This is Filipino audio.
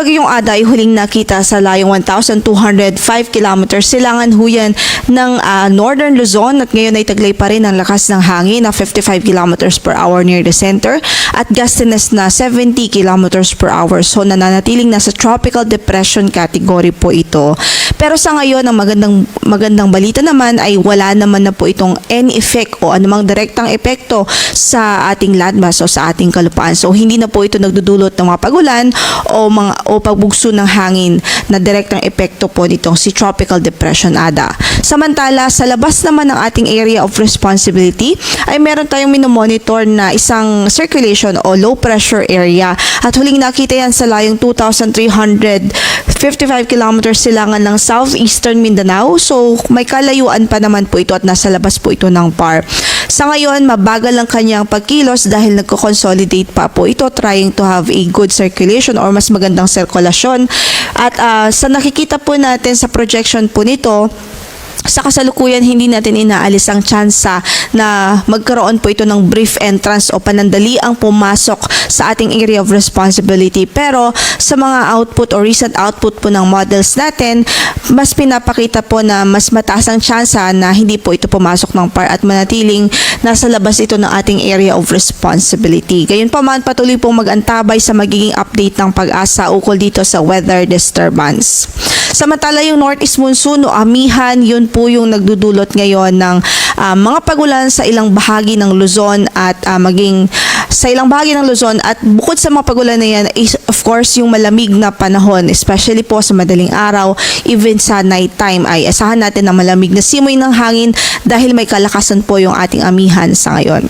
Bagyong Ada ay huling nakita sa layong 1,205 kilometers silangan huyan ng Northern Luzon at ngayon ay taglay pa rin ang lakas ng hangin na 55 kilometers per hour near the center at gustiness na 70 kilometers per hour. So nananatiling nasa tropical depression category po ito. Pero sa ngayon, ang magandang balita naman ay wala naman na po itong any effect o anumang direktang epekto sa ating landmass o sa ating kalupaan. So hindi na po ito nagdudulot ng mga pagulan o pagbugso ng hangin na direktang epekto po nitong si Tropical Depression Ada. Samantala, sa labas naman ng ating area of responsibility ay meron tayong minomonitor na isang circulation o low pressure area at huling nakita yan sa layong 2,355 kilometers silangan ng southeastern Mindanao. So may kalayuan pa naman po ito at nasa labas po ito ng PAR. Sa ngayon, mabagal ang kanyang pagkilos dahil nagko-consolidate pa po ito, trying to have a good circulation or mas magandang sirkulasyon. At sa nakikita po natin sa projection po nito, sa kasalukuyan hindi natin inaalis ang tsansa na magkaroon po ito ng brief entrance o panandali ang pumasok sa ating area of responsibility. Pero sa mga output o recent output po ng models natin, mas pinapakita po na mas mataas ang tsansa na hindi po ito pumasok ng PAR at manatiling nasa labas ito ng ating area of responsibility. Gayunpaman, patuloy pong mag-antabay sa magiging update ng Pag-asa ukol dito sa weather disturbance. Samantala, yung northeast monsoon o amihan, yun po yung nagdudulot ngayon ng mga pagulan sa ilang bahagi ng Luzon at at bukod sa mga pagulan na yan is of course yung malamig na panahon, especially po sa madaling araw, even sa night time ay asahan natin ng malamig na simoy ng hangin dahil may kalakasan po yung ating amihan sa ngayon.